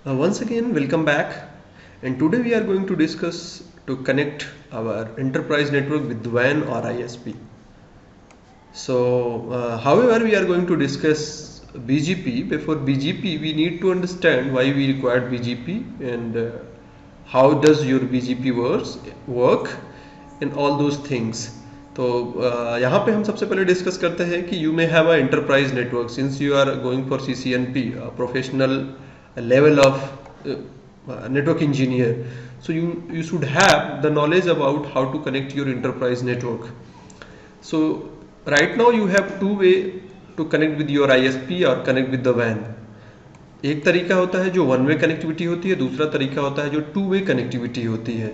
Once again, welcome back. And today we are going to discuss to connect our enterprise network with WAN or ISP. However, we are going to discuss BGP. Before BGP, we need to understand why we required BGP and how does your BGP work and all those things. तो यहाँ पे हम सबसे पहले discuss करते हैं कि you may have a enterprise network since you are going for CCNP professional level of network engineer, so you should have the knowledge about how to connect your enterprise network. So right now you have two way to connect with your ISP or connect with the WAN. एक तरीका होता है जो one way connectivity होती है, दूसरा तरीका होता है जो टू वे कनेक्टिविटी होती है.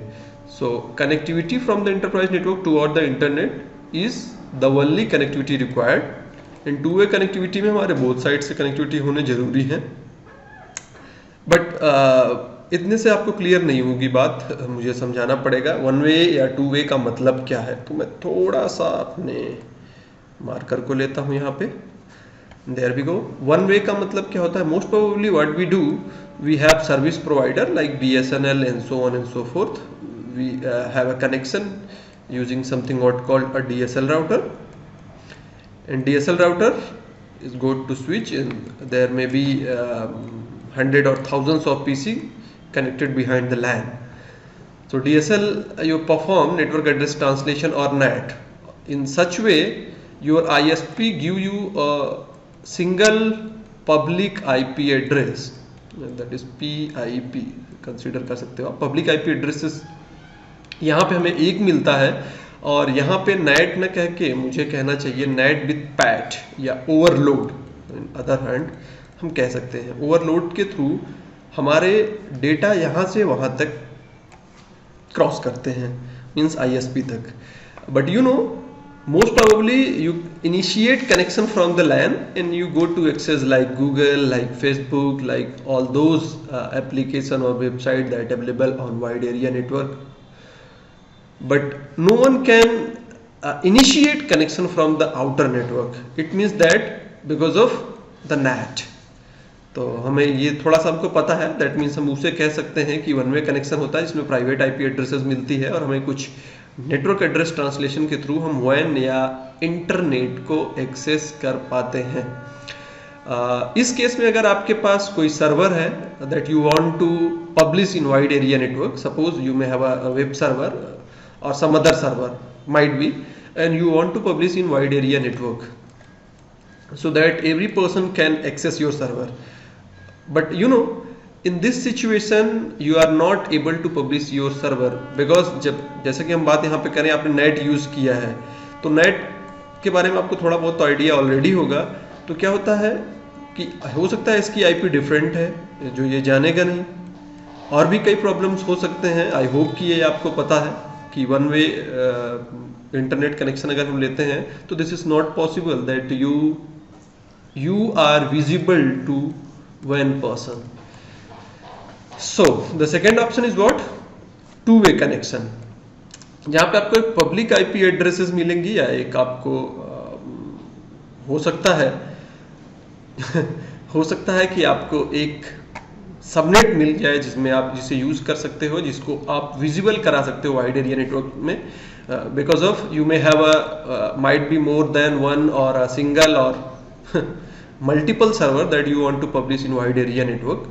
So connectivity from the enterprise network toward the internet is the only connectivity required. And two way connectivity में हमारे बोथ साइड से कनेक्टिविटी होने जरूरी है. बट इतने से आपको क्लियर नहीं होगी बात, मुझे समझाना पड़ेगा वन वे या टू वे का मतलब क्या है. तो मैं थोड़ा सा अपने मार्कर को लेता हूँ यहाँ पे. There we go. One way का मतलब क्या होता है? Most probably what we do, we have service provider like BSNL and so on and so forth. We have a connection using something what called a DSL router, and DSL router is good to switch, and there may be hundred or thousands of PC connected behind the LAN. So DSL you perform network address translation or NAT. In such way your ISP give you a single public IP address, that is PIP consider कर सकते हो आप. public IP addresses यहाँ पे हमें एक मिलता है, और यहाँ पे NAT न कह के मुझे कहना चाहिए NAT with PAT या ओवरलोड. अदर हैंड हम कह सकते हैं ओवरलोड के थ्रू हमारे डेटा यहाँ से वहाँ तक क्रॉस करते हैं, मीन्स ISP तक. But you know most probably you initiate connection from the LAN and you go to access like Google, like Facebook, like all those application or website that available on wide area network. But no one can initiate connection from the outer network. It means that because of the NAT. तो हमें ये थोड़ा सा हमको पता है, that means हम उसे कह सकते हैं कि वन वे कनेक्शन होता है जिसमें प्राइवेट IP एड्रेसेस मिलती है, और हमें कुछ नेटवर्क एड्रेस ट्रांसलेशन के थ्रू हम WAN या इंटरनेट को एक्सेस कर पाते हैं. इस केस में अगर आपके पास कोई सर्वर है that you want to publish in wide area network, suppose you may have a web server or some other server might be, and you want to publish in wide area network so that every person can access your server. But you know, in this situation you are not able to publish your server because जब जैसे कि हम बात यहाँ पे करें, आपने net use किया है तो नेट के बारे में आपको थोड़ा बहुत तो आइडिया ऑलरेडी होगा. तो क्या होता है कि हो सकता है इसकी IP डिफरेंट है जो ये जानेगा नहीं, और भी कई प्रॉब्लम्स हो सकते हैं. आई होप कि ये आपको पता है कि वन वे इंटरनेट कनेक्शन अगर हम लेते हैं तो this is not possible that you are visible to one person. So the second option is what? Two way connection, जहां पे आपको एक पब्लिक IP एड्रेसेस मिलेंगी या एक आपको हो सकता है हो सकता है कि आपको एक सबनेट मिल जाए जिसमें आप जिसे यूज कर सकते हो, जिसको आप विजिबल करा सकते हो वाइड एरिया नेटवर्क में. Because of you may have a might be more than one or a single or multiple server that you want to publish in wide area network.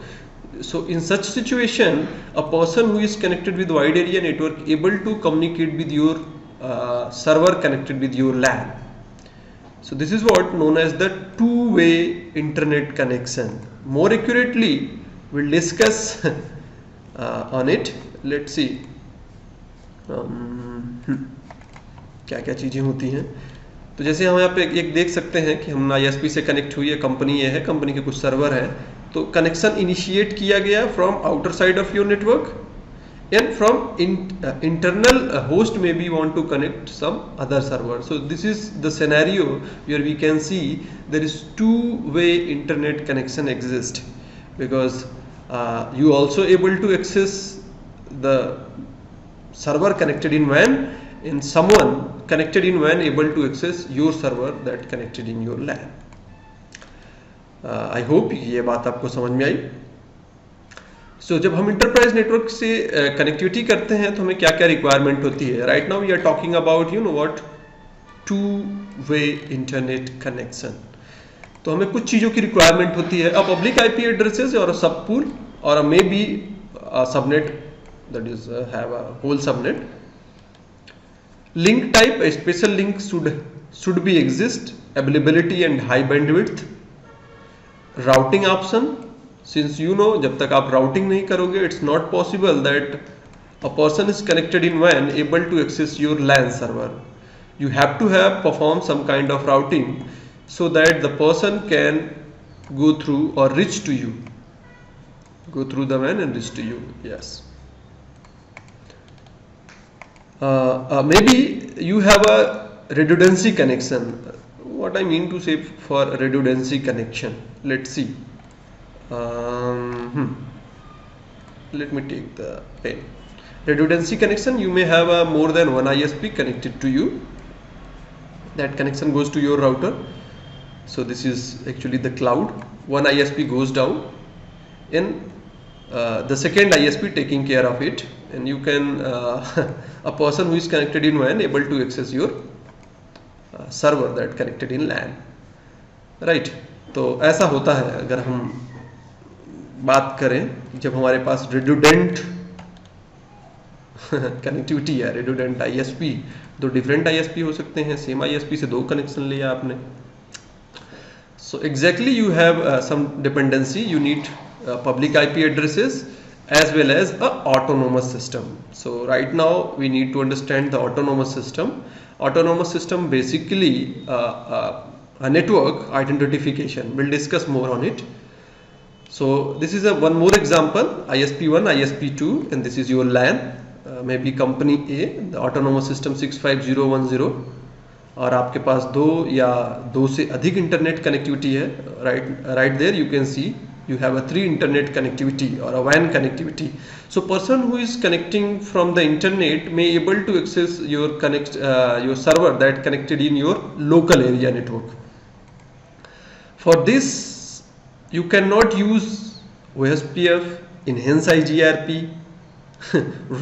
So in such situation a person who is connected with wide area network able to communicate with your server connected with your LAN. So this is what known as the two-way internet connection. More accurately we'll discuss on it. Let's see क्या क्या चीजें होती हैं. तो जैसे हम यहाँ पे एक देख सकते हैं कि हम ISP से कनेक्ट हुई है, कंपनी ये है, कंपनी के कुछ सर्वर है. तो कनेक्शन इनिशिएट किया गया from outer side of your network, and from internal host में we want to connect some other server. So this is the scenario where we can see there is two way internet connection exist, because you also able to access the server connected in WAN, and someone connected in WAN able to access your server that connected in your LAN. I hope ये बात आपको समझ में आई. सो जब हम enterprise network से connectivity करते हैं तो हमें क्या क्या रिक्वायरमेंट होती है. Right now we are talking about you know what, two way internet connection. तो हमें कुछ चीज़ों की रिक्वायरमेंट होती है. अ पब्लिक आईपी एड्रेसेस और सब पूल और may be subnet, that is have a whole subnet. Link type, a special link should be exist. Availability and high bandwidth. Routing option, since you know जब तक आप routing नहीं करोगे, it's not possible that a person is connected in WAN able to access your LAN server. You have to have perform some kind of routing so that the person can go through or reach to you, go through the WAN and reach to you. Yes. Maybe you have a redundancy connection. What I mean to say for redundancy connection, let's see. Let me take the pen. Redundancy connection, you may have a more than one ISP connected to you. That connection goes to your router. So this is actually the cloud. One ISP goes down and the second ISP taking care of it, and you can a person who is connected in WAN able to access your server that connected in LAN, right? तो ऐसा होता है अगर हम बात करें जब हमारे पास redundant कनेक्टिविटी है, redundant ISP. दो डिफरेंट ISP हो सकते हैं, सेम ISP से दो कनेक्शन लिया आपने. So exactly you have some dependency. You need public IP addresses as well as a autonomous system. So right now we need to understand the autonomous system. Autonomous system basically a network identification. We'll discuss more on it. So this is a one more example, ISP1, ISP2, and this is your LAN, maybe company A, the autonomous system 65010, और आपके पास दो या दो से अधिक internet connectivity है. Right there you can see you have a 3 internet connectivity or a WAN connectivity. So person who is connecting from the internet may able to access your your server that connected in your local area network. For this you cannot use OSPF, enhance IGRP,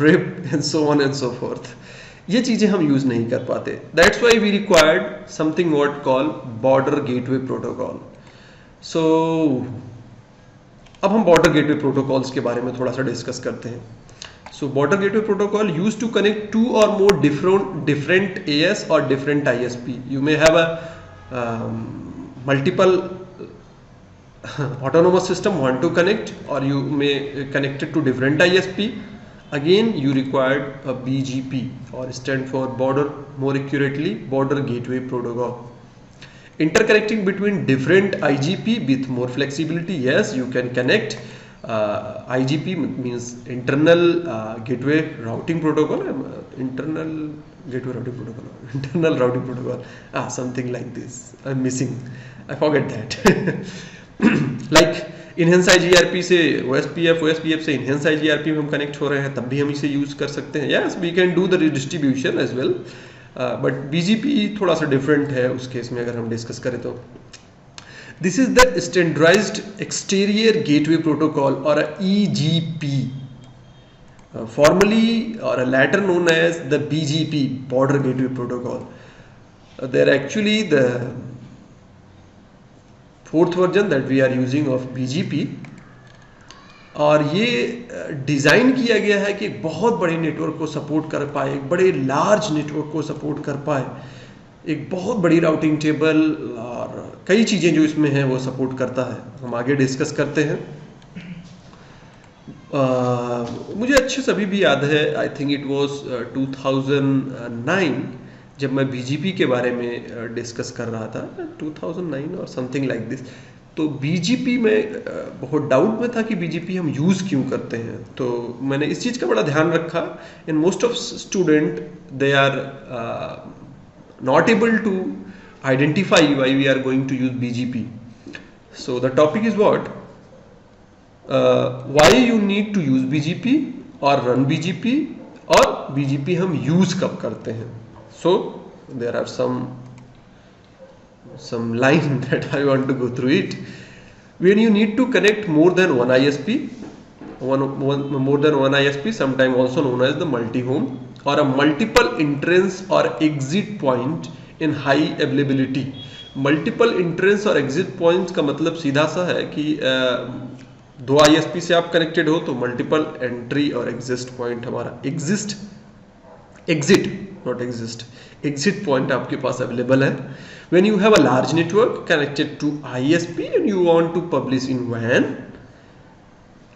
RIP and so on and so forth. ये चीजें हम use नहीं कर पाते. That's why we required something what called border gateway protocol. So अब हम border gateway protocols के बारे में थोड़ा सा डिस्कस करते हैं. So border gateway protocol use to connect two or more different AS और different ISP. You may have a multiple autonomous system want to connect, or you may connect it to different ISP. Again you required a BGP, or stand for border, more accurately border gateway protocol. Interconnecting between different IGP with more flexibility. Yes, you can connect. IGP means internal gateway routing protocol. Internal gateway routing protocol. Internal routing protocol. Something like this. I'm missing. I forget that. Like enhance IGRP से OSPF से enhance IGRP में हम connect हो रहे हैं, तब भी हम इसे यूज कर सकते हैं. Yes, we can do the redistribution as well. But BGP थोड़ा सा डिफरेंट है उस केस में अगर हम डिस्कस करें तो. This is the standardized exterior gateway protocol or EGP, formerly or later known as the BGP, border gateway protocol. They're actually the fourth version that we are using of BGP. और ये design किया गया है कि एक बहुत बड़े network को सपोर्ट कर पाए, एक बड़े लार्ज नेटवर्क को सपोर्ट कर पाए, एक बहुत बड़ी राउटिंग टेबल और कई चीज़ें जो इसमें हैं वो सपोर्ट करता है. हम आगे डिस्कस करते हैं. मुझे अच्छे से अभी भी याद है, आई थिंक इट वाज 2009 जब मैं BGP के बारे में डिस्कस कर रहा था, 2009 और समथिंग लाइक दिस. तो BGP में बहुत डाउट में था कि BGP हम यूज़ क्यों करते हैं. तो मैंने इस चीज़ का बड़ा ध्यान रखा. In most of student they are not able to identify why we are going to use BGP. So the topic is what, why you need to use BGP or run BGP, और BGP हम use कब करते हैं. So there are some line that I want to go through it. When you need to connect more than one ISP, more than one ISP, sometimes also known as the multi-home, or a multiple entrance or exit point in high availability. Multiple entrance और exit points का मतलब सीधा सा है कि दो ISP से आप कनेक्टेड हो तो मल्टीपल एंट्री और एग्जिट पॉइंट हमारा एग्जिट नॉट एग्जिट पॉइंट आपके पास अवेलेबल है. When you have a large network connected to ISP and you want to publish in WAN,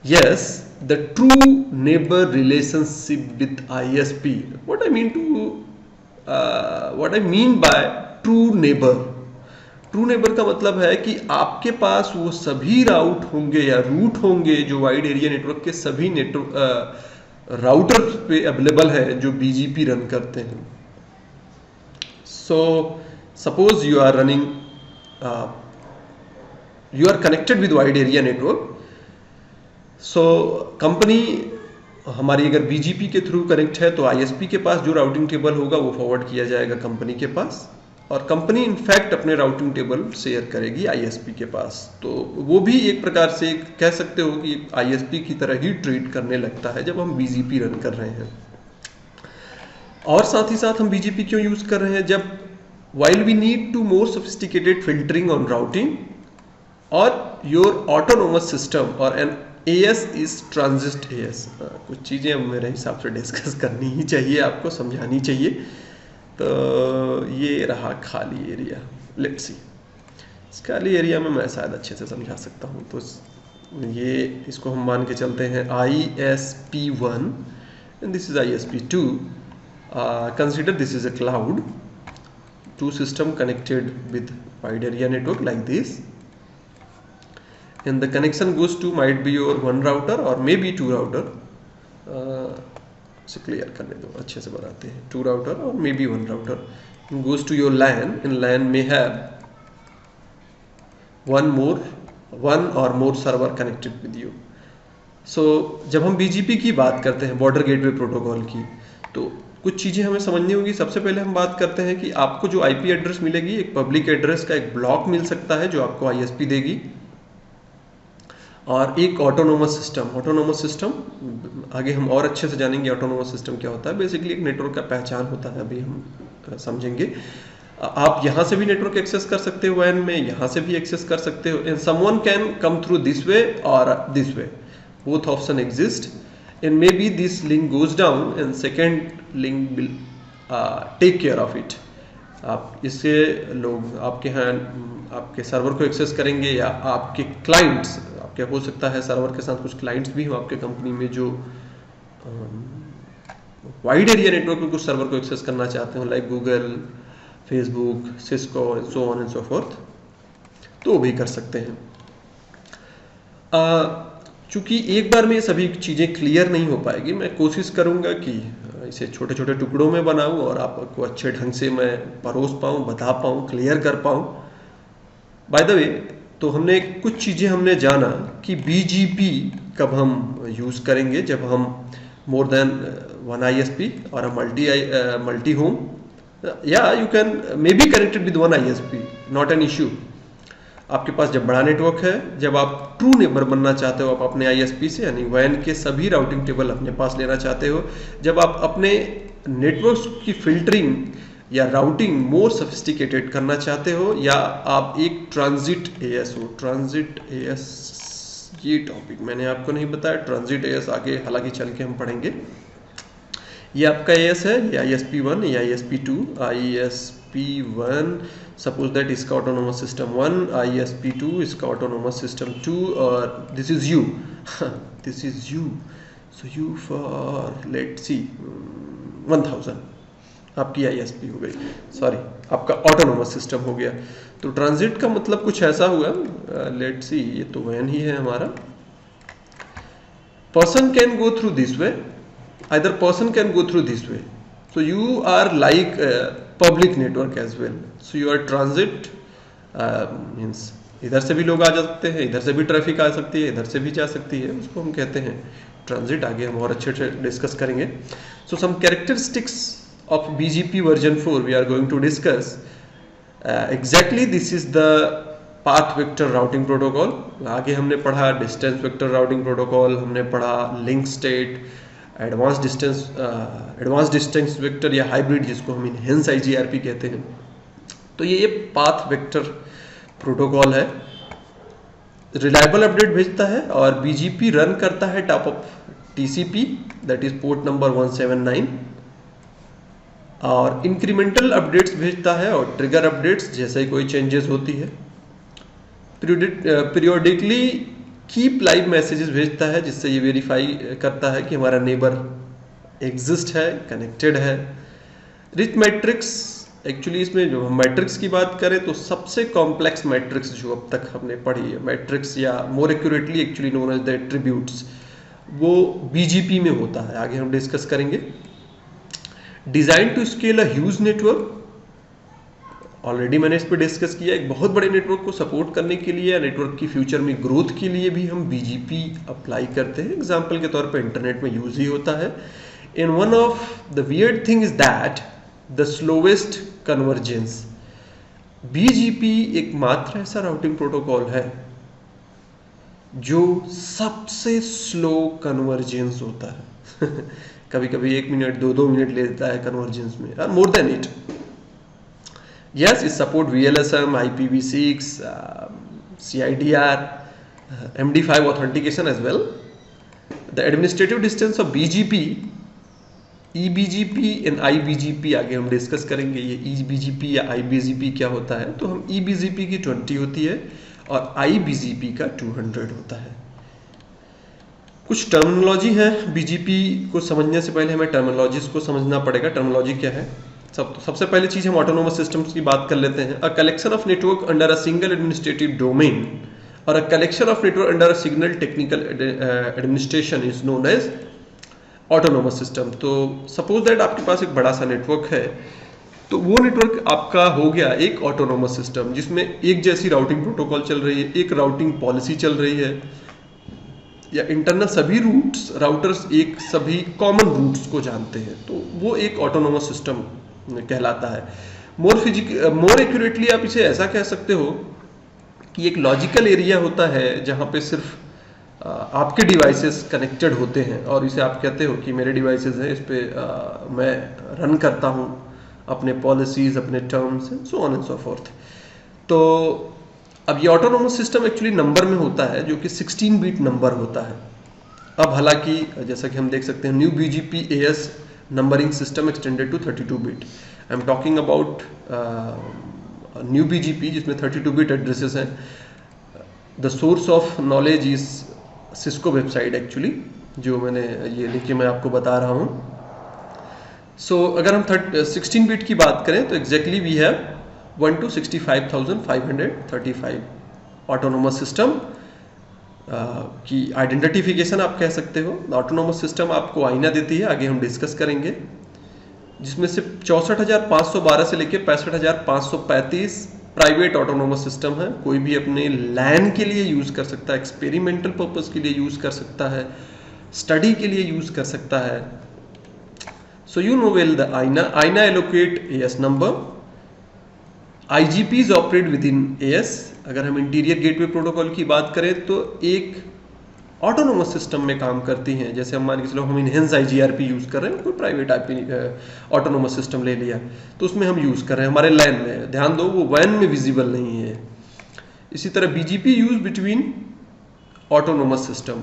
yes, the true neighbor relationship with ISP. What I mean by true neighbor. True neighbour का मतलब है कि आपके पास वो सभी राउट होंगे या root होंगे जो वाइड एरिया नेटवर्क के सभी नेटवर्क राउटर पे अवेलेबल है जो BGP रन करते हैं. So suppose you are running, you are connected with wide area network. So company हमारी अगर BGP के थ्रू कनेक्ट है तो ISP के पास जो राउटिंग टेबल होगा वो फॉरवर्ड किया जाएगा कंपनी के पास, और कंपनी इनफैक्ट अपने राउटिंग टेबल शेयर करेगी ISP के पास. तो वो भी एक प्रकार से कह सकते हो कि ISP की तरह ही ट्रीट करने लगता है जब हम BGP रन कर रहे हैं. और साथ ही साथ हम BGP क्यों यूज कर रहे हैं? जब while we need to more sophisticated filtering on routing or your autonomous system or an AS is transit AS. कुछ चीज़ें मेरे हिसाब से डिस्कस करनी ही चाहिए, आपको समझानी चाहिए. तो ये रहा खाली एरिया. लेट्स सी, इस खाली एरिया में मैं शायद अच्छे से समझा सकता हूँ. तो ये इसको हम मान के चलते हैं ISP1 and this is ISP2. Consider this is a cloud. Two system connected with wide area network like this, and the connection goes to might be your one router or maybe two router. से clear करने दो, अच्छे से बनाते हैं. To router और may B one router goes to your LAN. In LAN may have one or more server connected with you. So जब हम BGP की बात करते हैं, बॉर्डर गेटवे प्रोटोकॉल की, तो कुछ चीज़ें हमें समझनी होंगी. सबसे पहले हम बात करते हैं कि आपको जो IP एड्रेस मिलेगी, एक पब्लिक एड्रेस का एक ब्लॉक मिल सकता है जो आपको ISP देगी, और एक ऑटोनोमस सिस्टम आगे हम और अच्छे से जानेंगे ऑटोनोमस सिस्टम क्या होता है. बेसिकली एक नेटवर्क का पहचान होता है, अभी हम समझेंगे. आप यहाँ से भी नेटवर्क एक्सेस कर सकते हो WAN में, यहाँ से भी एक्सेस कर सकते हो. And someone can come through this way or this way, both option exist. And may be this link goes down and second link will take care of it. आप इससे लोग आपके यहाँ आपके सर्वर को एक्सेस करेंगे, या आपके क्लाइंट्स, आपके हो सकता है सर्वर के साथ कुछ क्लाइंट्स भी हो आपके कंपनी में जो वाइड एरिया नेटवर्क में कुछ सर्वर को एक्सेस करना चाहते हो, like Google, Facebook, Cisco, so on and so fourth, तो भी कर सकते हैं. चूंकि एक बार में ये सभी चीज़ें क्लियर नहीं हो पाएगी, मैं कोशिश करूंगा कि इसे छोटे छोटे टुकड़ों में बनाऊं और आपको अच्छे ढंग से मैं परोस पाऊं, बता पाऊं, क्लियर कर पाऊं. बाय द वे, तो हमने कुछ चीज़ें हमने जाना कि BGP कब हम यूज़ करेंगे, जब हम मोर देन वन ISP और मल्टी होम, या you can may be connected with one ISP, not an issue. आपके पास जब बड़ा नेटवर्क है, जब आप ट्रू नेबर बनना चाहते हो, आप अपने ISP से यानी WAN के सभी राउटिंग टेबल अपने पास लेना चाहते हो, जब आप अपने नेटवर्क की फिल्टरिंग या राउटिंग मोर सफिस्टिकेटेड करना चाहते हो, या आप एक ट्रांजिट AS हो. ट्रांजिट AS ये टॉपिक मैंने आपको नहीं बताया. ट्रांजिट AS आगे हालांकि चल के हम पढ़ेंगे. ये आपका AS है, ये ISP1, ये ISP2. ISP1 सपोज दैट इसका ऑटोनोमस सिस्टम 1, ISP2 इसका ऑटोनोमस सिस्टम 2, और this is you. This is you. So you for let's see 1000 आपकी ISP हो गई, सॉरी आपका ऑटोनोमस सिस्टम हो गया. तो ट्रांजिट का मतलब कुछ ऐसा हुआ, लेट्स सी, ये तो WAN ही है हमारा. Person can go through this way, either person can go through this way. So you are like public network as well. So you are transit, means इधर से भी लोग आ सकते हैं, इधर से भी ट्रैफिक आ सकती है, इधर से भी जा सकती है, उसको हम कहते हैं ट्रांजिट. आगे हम और अच्छे से डिस्कस करेंगे. So some characteristics of BGP version 4 we are going to discuss. Exactly this is the path vector routing protocol. आगे हमने पढ़ा डिस्टेंस वेक्टर राउटिंग प्रोटोकॉल, हमने पढ़ा link state, advance distance vector या हाइब्रिड जिसको हम इनहेंस आईजीआरपी कहते हैं। तो ये पाथ वेक्टर प्रोटोकॉल है, रिलायबल अपडेट भेजता है और बीजीपी रन करता है top of TCP, that is port number 179, और इंक्रीमेंटल अपडेट्स भेजता है और ट्रिगर अपडेट्स जैसे ही कोई चेंजेस होती है। पीरियोडिकली कीप लाइव मैसेजेस भेजता है जिससे ये वेरीफाई करता है कि हमारा नेबर एग्जिस्ट है, कनेक्टेड है। रिच मैट्रिक्स, एक्चुअली इसमें जो हम मैट्रिक्स की बात करें तो सबसे कॉम्प्लेक्स मैट्रिक्स जो अब तक हमने पढ़ी है, मैट्रिक्स या more accurately actually known as the attributes, वो बीजीपी में होता है, आगे हम डिस्कस करेंगे। Design to scale a huge network, already मैंने इस पर डिस्कस किया। एक बहुत बड़े नेटवर्क को सपोर्ट करने के लिए या नेटवर्क की फ्यूचर में ग्रोथ के लिए भी हम बीजीपी अप्लाई करते हैं। एग्जाम्पल के तौर पर इंटरनेट में यूज ही होता है। In one of the weird thing is that the slowest convergence, BGP एकमात्र ऐसा राउटिंग प्रोटोकॉल है जो सबसे स्लो कन्वर्जेंस होता है। कभी कभी 1 मिनट 2 मिनट ले लेता है कन्वर्जेंस में, more than it. Yes, it support VLSM, IPv6, CIDR, MD5 authentication as well. The administrative distance of BGP, eBGP and IBGP आगे हम डिस्कस करेंगे। ये eBGP या IBGP क्या होता है, तो हम eBGP की 20 होती है और IBGP का 200 होता है। कुछ टर्मिनोलॉजी है बीजीपी को समझने से पहले हमें टर्मिनोलॉजीज को समझना पड़ेगा। टर्मिनोलॉजी क्या है? सबसे पहली चीज हम ऑटोनोमस सिस्टम्स की बात कर लेते हैं। A collection of network under a single administrative domain और a collection of network under a single technical administration is known as autonomous system. तो सपोज दैट आपके पास एक बड़ा सा नेटवर्क है, तो वो नेटवर्क आपका हो गया एक ऑटोनोमस सिस्टम जिसमें एक जैसी राउटिंग प्रोटोकॉल चल रही है, एक राउटिंग पॉलिसी चल रही है, या इंटरनल सभी रूट्स राउटर्स एक सभी कॉमन रूट्स को जानते हैं, तो वो एक ऑटोनोमस सिस्टम कहलाता है। मोर एक्यूरेटली आप इसे ऐसा कह सकते हो कि एक लॉजिकल एरिया होता है जहां पे सिर्फ आपके डिवाइसेस कनेक्टेड होते हैं और इसे आप कहते हो कि मेरे डिवाइसेस हैं, इस पे मैं रन करता हूं अपने पॉलिसीज, अपने terms, so on and so fourth. तो अब ये ऑटोनोमस सिस्टम एक्चुअली नंबर में होता है जो कि 16 बीट नंबर होता है। अब हालांकि जैसा कि हम देख सकते हैं new BGP AS numbering system extended to 32 bit. I am talking about new BGP जिसमें 32 bit addresses हैं। The source of knowledge is Cisco website actually, जो मैंने ये लिख के मैं आपको बता रहा हूँ। So अगर हम 16 bit की बात करें तो exactly we have 1,65,535 autonomous system की आइडेंटिफिकेशन आप कह सकते हो। ऑटोनोमस सिस्टम आपको आईना देती है, आगे हम डिस्कस करेंगे, जिसमें से 64,512 से लेकर 65,535 प्राइवेट ऑटोनोमस सिस्टम है। कोई भी अपने लैन के लिए यूज कर सकता है, एक्सपेरिमेंटल पर्पस के लिए यूज कर सकता है, स्टडी के लिए यूज कर सकता है। So you know well the IANA allocate AS number, IGPs operate within AS. अगर हम इंटीरियर गेटवे प्रोटोकॉल की बात करें तो एक ऑटोनोमस सिस्टम में काम करती हैं। जैसे हम मान के चलो हम इनहेंस आईजीआरपी यूज कर रहे हैं, कोई प्राइवेट आईपी ऑटोनोमस सिस्टम ले लिया तो उसमें हम यूज कर रहे हैं हमारे लैन में, ध्यान दो वो वैन में विजिबल नहीं है। इसी तरह BGP use between autonomous system,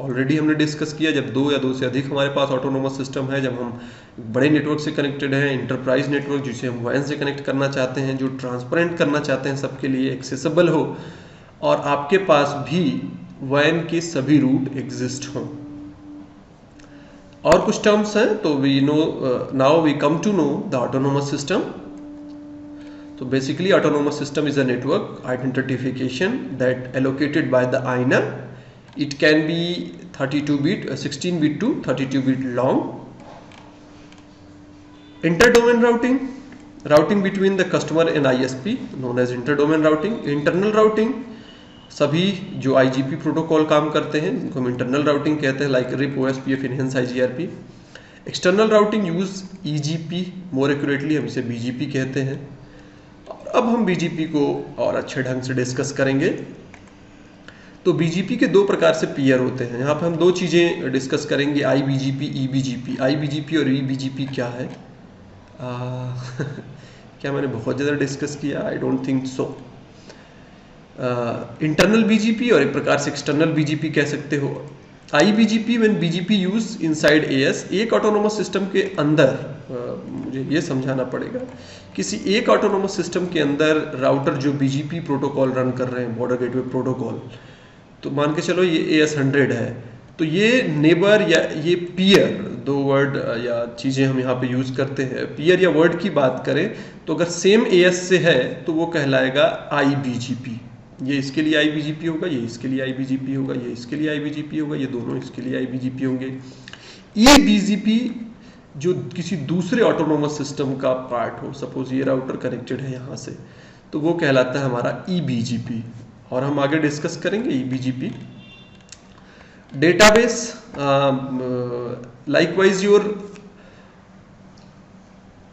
already हमने डिस्कस किया, जब 2 या 2 से अधिक हमारे पास ऑटोनोमस सिस्टम है, जब हम बड़े नेटवर्क से कनेक्टेड हैं, इंटरप्राइज नेटवर्क जिसे हम वैन से कनेक्ट करना चाहते हैं, जो ट्रांसपेरेंट करना चाहते हैं, सबके लिए एक्सेसिबल हो और आपके पास भी वैन के सभी रूट एग्जिस्ट हों। और कुछ टर्म्स हैं तो we know, now we come to know the autonomous system. तो basically autonomous system is a network identification that allocated by the INA. It can be 32 bit, 16 bit to 32 bit long. Inter-domain routing, routing between the customer and ISP known as inter-domain routing. Internal routing, सभी जो IGP protocol काम करते हैं जिनको हम internal routing कहते हैं, like RIP, OSPF, enhance IGRP. External routing use EGP, मोर accurately हम इसे BGP कहते हैं। अब हम बीजीपी को और अच्छे ढंग से डिस्कस करेंगे। तो बीजीपी के दो प्रकार से पीयर होते हैं। यहाँ पे हम दो चीज़ें डिस्कस करेंगे, आई बीजीपी, ई बीजीपी। आई बीजीपी और ई बीजीपी क्या है? क्या मैंने बहुत ज़्यादा डिस्कस किया? I don't think so. Internal BGP और एक प्रकार से एक्सटर्नल बीजीपी कह सकते हो। I BGP when BGP use inside AS, एक ऑटोनोमस सिस्टम के अंदर, मुझे ये समझाना पड़ेगा, किसी एक ऑटोनोमस सिस्टम के अंदर राउटर जो बीजीपी प्रोटोकॉल रन कर रहे हैं, बॉर्डर गेटवे प्रोटोकॉल, तो मान के चलो ये AS100 है, तो ये नेबर या ये पीयर, दो वर्ड या चीज़ें हम यहाँ पे यूज़ करते हैं। पीयर या वर्ड की बात करें तो अगर सेम AS से है तो वो कहलाएगा IBGP। ये इसके लिए IBGP होगा, ये इसके लिए IBGP होगा, ये इसके लिए IBGP होगा, ये दोनों इसके लिए IBGP होंगे। EBGP जो किसी दूसरे ऑटोनोमस सिस्टम का पार्ट हो, सपोज ये राउटर कनेक्टेड है यहाँ से, तो वो कहलाता है हमारा EBGP। और हम आगे डिस्कस करेंगे EBGP। Database, likewise your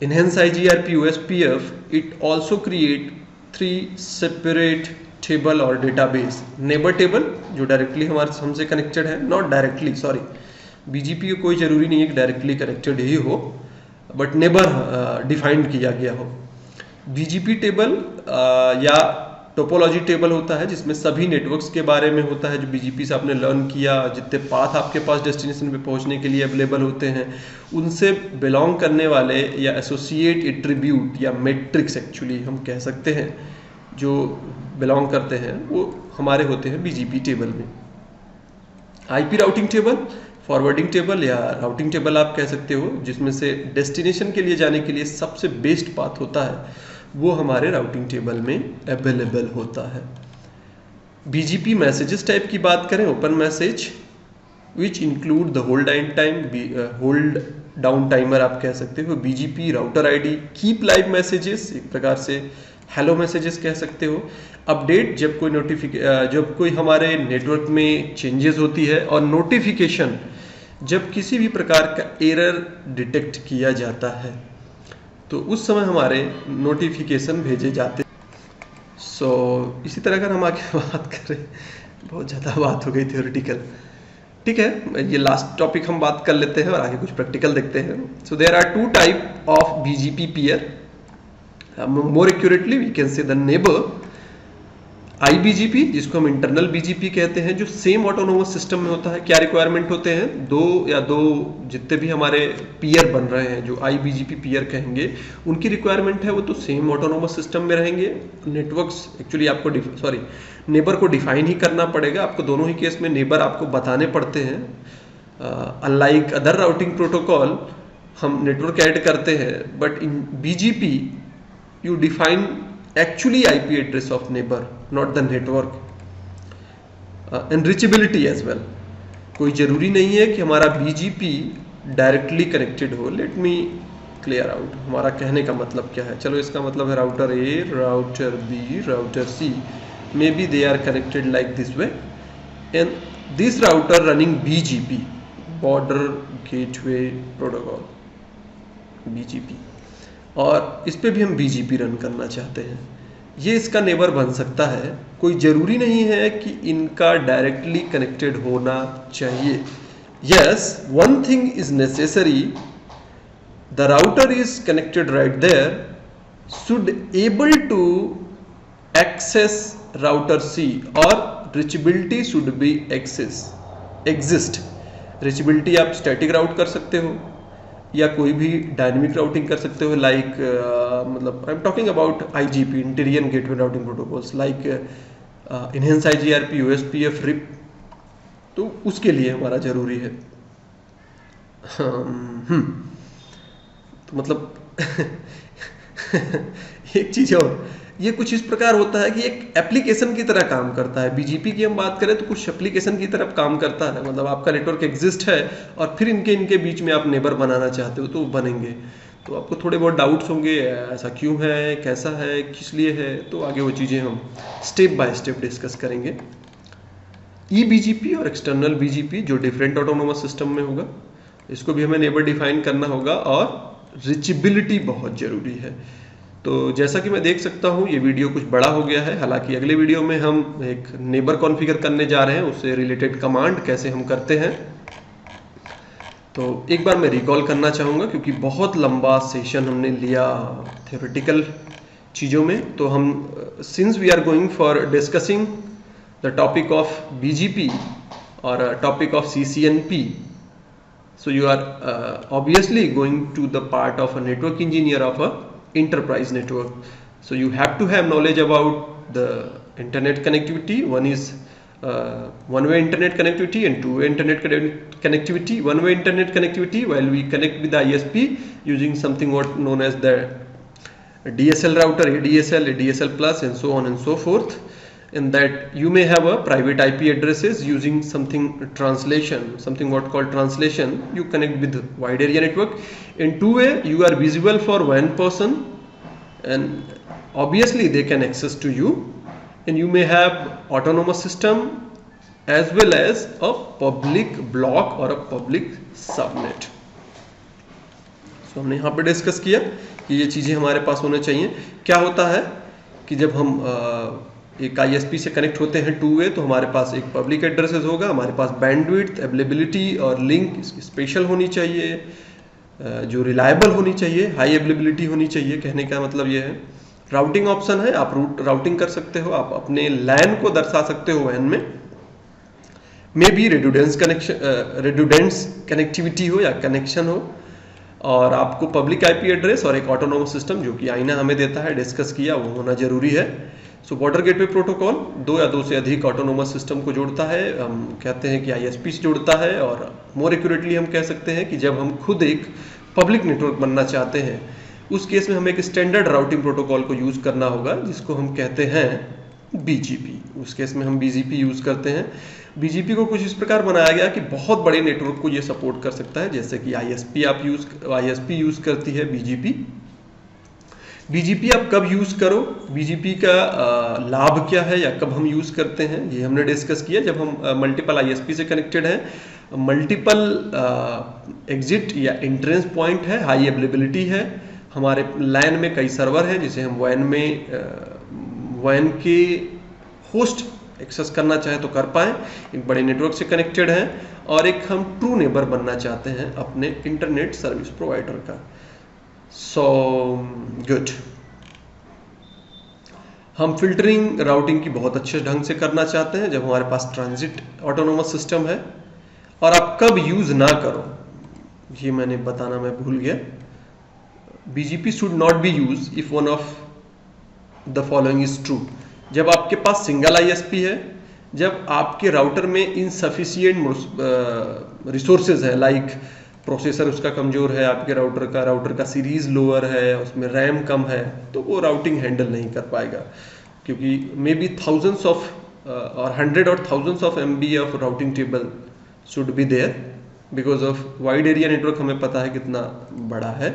enhance IGRP OSPF, it also create 3 separate table और database। नेबर टेबल जो डायरेक्टली हमारे हमसे कनेक्टेड है, नॉट डायरेक्टली, सॉरी, बीजीपी को कोई जरूरी नहीं है कि डायरेक्टली कनेक्टेड ही हो, बट नेबर डिफाइंड किया गया हो। बीजीपी टेबल या टोपोलॉजी टेबल होता है जिसमें सभी नेटवर्क्स के बारे में होता है जो बीजीपी से आपने लर्न किया, जितने पाथ आपके पास डेस्टिनेशन पे पहुंचने के लिए अवेलेबल होते हैं, उनसे बिलोंग करने वाले या एसोसिएट एट्रीब्यूट या मैट्रिक्स एक्चुअली हम कह सकते हैं जो बिलोंग करते हैं, वो हमारे होते हैं बीजीपी टेबल में। IP routing table, forwarding table या राउटिंग टेबल आप कह सकते हो, जिसमें से डेस्टिनेशन के लिए जाने के लिए सबसे बेस्ट पाथ होता है, वो हमारे राउटिंग टेबल में अवेलेबल होता है। बीजीपी मैसेजेस टाइप की बात करें, open message which include the hold down timer आप कह सकते हो। BGP router ID, keep live messages, एक प्रकार से हेलो मैसेजेस कह सकते हो। अपडेट, जब कोई हमारे नेटवर्क में चेंजेस होती है, और नोटिफिकेशन, जब किसी भी प्रकार का एरर डिटेक्ट किया जाता है तो उस समय हमारे नोटिफिकेशन भेजे जाते। इसी तरह अगर हम आगे बात करें, बहुत ज़्यादा बात हो गई थ्योरेटिकल, ठीक है, ये लास्ट टॉपिक हम बात कर लेते हैं और आगे कुछ प्रैक्टिकल देखते हैं। So there are 2 type of BGP peer, more accurately we can say the neighbour. IBGP जिसको हम इंटरनल बीजीपी कहते हैं, जो सेम ऑटोनोमस सिस्टम में होता है। क्या रिक्वायरमेंट होते हैं? दो जितने भी हमारे पीयर बन रहे हैं जो आईबीजीपी पीयर कहेंगे, उनकी रिक्वायरमेंट है वो तो सेम ऑटोनोमस सिस्टम में रहेंगे। नेटवर्क्स एक्चुअली आपको नेबर को डिफाइन ही करना पड़ेगा आपको, दोनों ही केस में नेबर आपको बताने पड़ते हैं। अनलाइक अदर राउटिंग प्रोटोकॉल हम नेटवर्क ऐड करते हैं, but in BGP you define actually IP address of neighbor, not the network. Enrichability as well, कोई जरूरी नहीं है कि हमारा BGP डायरेक्टली कनेक्टेड हो। लेट मी क्लियर आउट, हमारा कहने का मतलब क्या है। चलो, इसका मतलब है router A, router B, router C, may be they are connected like this way, and this router running BGP, border gateway protocol, BGP, और इस पे भी हम BGP रन करना चाहते हैं। ये इसका नेबर बन सकता है, कोई ज़रूरी नहीं है कि इनका डायरेक्टली कनेक्टेड होना चाहिए। Yes, one thing is necessary, the router is connected right there, should able to access router C, और reachability should be exist. Reachability आप स्टैटिक राउट कर सकते हो या कोई भी डायनेमिक राउटिंग कर सकते हो, लाइक मतलब I am talking about IGP, interior gateway routing protocols, like enhance IGRP, OSPF, RIP, तो उसके लिए हमारा जरूरी है। तो मतलब एक चीज और, ये कुछ इस प्रकार होता है कि एक एप्लीकेशन की तरह काम करता है। बीजीपी की हम बात करें तो कुछ एप्लीकेशन की तरफ काम करता है, मतलब आपका नेटवर्क एग्जिस्ट है और फिर इनके बीच में आप नेबर बनाना चाहते हो तो बनेंगे। तो आपको थोड़े बहुत डाउट्स होंगे, ऐसा क्यों है, कैसा है, किस लिए है, तो आगे वो चीज़ें हम स्टेप बाय स्टेप डिस्कस करेंगे। EBGP और एक्सटर्नल BGP जो डिफरेंट ऑटोनोमस सिस्टम में होगा, इसको भी हमें नेबर डिफाइन करना होगा, और रिचेबिलिटी बहुत जरूरी है। तो जैसा कि मैं देख सकता हूँ ये वीडियो कुछ बड़ा हो गया है, हालांकि अगले वीडियो में हम एक नेबर कॉन्फ़िगर करने जा रहे हैं, उससे रिलेटेड कमांड कैसे हम करते हैं। तो एक बार मैं रिकॉल करना चाहूँगा क्योंकि बहुत लंबा सेशन हमने लिया थ्योरेटिकल चीज़ों में। तो हम since we are going for discussing the topic of BGP or topic of CCNP, so you are obviously going to the part of a network engineer of a enterprise network. So you have to have knowledge about the internet connectivity. One is one-way internet connectivity and two-way internet connectivity. One-way internet connectivity, while we connect with the ISP using something what known as the DSL router, ADSL plus, and so on and so forth. In that you may have a private IP addresses using something translation, something what called translation. You connect with wide area network. In two-way, you are visible for one person, and obviously they can access to you. And you may have autonomous system as well as a public block or a public subnet. So हमने यहाँ पे discuss किया कि ये चीज़ें हमारे पास होने चाहिए। क्या होता है कि जब हम एक ISP से कनेक्ट होते हैं टू-वे, तो हमारे पास एक पब्लिक एड्रेसेस होगा, हमारे पास बैंडविड्थ, अवेलेबिलिटी और लिंक स्पेशल होनी चाहिए, जो रिलायबल होनी चाहिए, हाई अवेलेबिलिटी होनी चाहिए। कहने का मतलब ये है राउटिंग ऑप्शन है, आप राउटिंग कर सकते हो, आप अपने लैन को दर्शा सकते हो वैन में, मे बी रेडुडेंस कनेक्टिविटी हो या कनेक्शन हो, और आपको पब्लिक IP एड्रेस और एक ऑटोनोमस सिस्टम जो कि आईना हमें देता है, डिस्कस किया, वो होना जरूरी है। सो बॉर्डर गेटवे प्रोटोकॉल दो या दो से अधिक ऑटोनोमस सिस्टम को जोड़ता है, हम कहते हैं कि ISP से जोड़ता है, और मोर एक्यूरेटली हम कह सकते हैं कि जब हम खुद एक पब्लिक नेटवर्क बनना चाहते हैं उस केस में हमें एक स्टैंडर्ड राउटिंग प्रोटोकॉल को यूज़ करना होगा जिसको हम कहते हैं BGP। उस केस में हम BGP यूज़ करते हैं। BGP को कुछ इस प्रकार बनाया गया कि बहुत बड़े नेटवर्क को ये सपोर्ट कर सकता है, जैसे कि ISP यूज़ करती है BGP। BGP आप कब यूज़ करो, BGP का लाभ क्या है या कब हम यूज़ करते हैं, ये हमने डिस्कस किया। जब हम मल्टीपल ISP से कनेक्टेड हैं, मल्टीपल एग्जिट या एंट्रेंस पॉइंट है, हाई अवेलेबिलिटी है, हमारे लैन में कई सर्वर हैं जिसे हम वैन के होस्ट एक्सेस करना चाहे तो कर पाएँ, एक बड़े नेटवर्क से कनेक्टेड हैं, और एक हम ट्रू नेबर बनना चाहते हैं अपने इंटरनेट सर्विस प्रोवाइडर का। So good. हम फिल्टरिंग राउटिंग की बहुत अच्छे ढंग से करना चाहते हैं जब हमारे पास ट्रांजिट ऑटोनोमस सिस्टम है। और आप कब यूज ना करो ये मैंने बताना मैं भूल गया। BGP should not be use if one of the following is true. जब आपके पास सिंगल ISP है, जब आपके राउटर में इनसफिशिएंट रिसोर्सेज है, लाइक प्रोसेसर उसका कमज़ोर है, आपके राउटर का सीरीज लोअर है, उसमें रैम कम है, तो वो राउटिंग हैंडल नहीं कर पाएगा, क्योंकि may be thousands of or 100 or thousands of MB of routing table should be there because of wide area network हमें पता है कितना बड़ा है।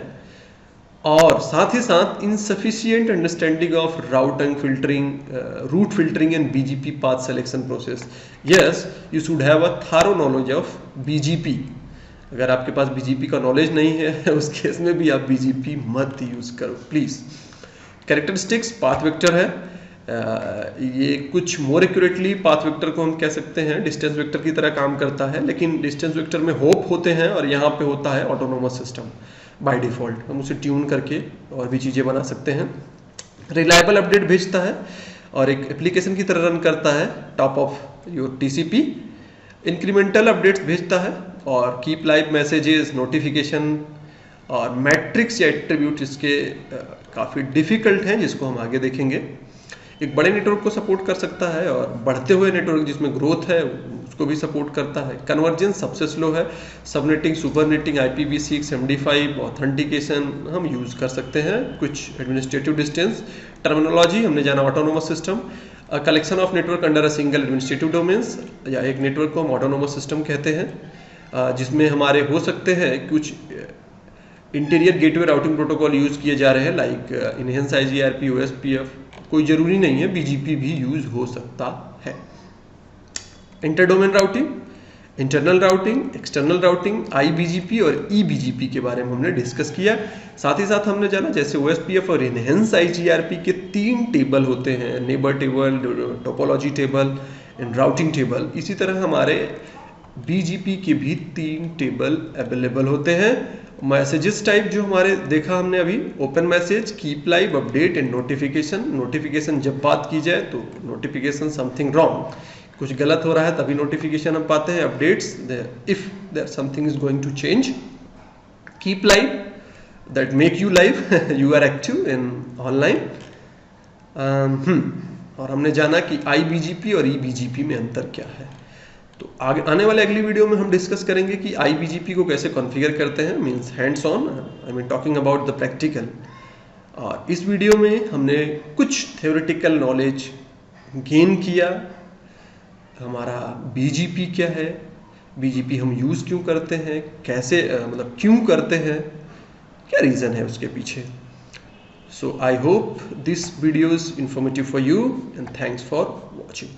और साथ ही साथ insufficient understanding of route filtering and BGP path selection process. Yes, you should have a thorough knowledge of BGP। अगर आपके पास BGP का नॉलेज नहीं है उस केस में भी आप BGP मत यूज करो प्लीज। कैरेक्टरिस्टिक्स पाथ वेक्टर है, ये कुछ मोर एक्यूरेटली पाथ वेक्टर को हम कह सकते हैं डिस्टेंस वेक्टर की तरह काम करता है, लेकिन डिस्टेंस वेक्टर में होप होते हैं और यहाँ पे होता है ऑटोनोमस सिस्टम बाय डिफॉल्ट। हम उसे ट्यून करके और भी चीज़ें बना सकते हैं। रिलायबल अपडेट भेजता है और एक एप्लीकेशन की तरह रन करता है top of your TCP। Incremental updates भेजता है और कीप लाइव मैसेजेस, नोटिफिकेशन और मैट्रिक्स या एट्रीब्यूट इसके काफ़ी डिफिकल्ट हैं जिसको हम आगे देखेंगे। एक बड़े नेटवर्क को सपोर्ट कर सकता है और बढ़ते हुए नेटवर्क जिसमें ग्रोथ है उसको भी सपोर्ट करता है। कन्वर्जेंस सबसे स्लो है। Subnetting, supernetting, IPv6, MD5, authentication हम यूज़ कर सकते हैं। कुछ एडमिनिस्ट्रेटिव डिस्टेंस टर्मिनोलॉजी हमने जाना autonomous system, collection of network under a single administrative domains, या एक नेटवर्क को हम ऑटोनोमस सिस्टम कहते हैं जिसमें हमारे हो सकते हैं कुछ interior gateway routing protocol use किए जा रहे हैं, लाइक इनहेंस IGRP, OSPF। कोई जरूरी नहीं है, BGP भी यूज हो सकता है। Inter domain routing, internal routing, external routing, IBGP और EBGP के बारे में हमने डिस्कस किया। साथ ही साथ हमने जाना जैसे OSPF और इनहेंस IGRP के 3 टेबल होते हैं, neighbour table, topology table and routing table. इसी तरह हमारे BGP के भी 3 टेबल अवेलेबल होते हैं। मैसेजेस टाइप जो हमारे देखा हमने अभी, open message, keep live, update and notification. Notification जब बात की जाए तो नोटिफिकेशन समथिंग रॉन्ग, कुछ गलत हो रहा है तभी नोटिफिकेशन हम पाते हैं। Updates if there something is going to change. Keep live that make you live, you are active in online. और हमने जाना कि IBGP और EBGP में अंतर क्या है। तो आगे आने वाले अगली वीडियो में हम डिस्कस करेंगे कि IBGP को कैसे कॉन्फ़िगर करते हैं, means hands on, I mean talking about the practical. और इस वीडियो में हमने कुछ थ्योरेटिकल नॉलेज गेन किया। हमारा BGP क्या है, BGP हम यूज़ क्यों करते हैं, कैसे मतलब क्यों करते हैं, क्या रीज़न है उसके पीछे। So I hope this video is informative for you and thanks for watching.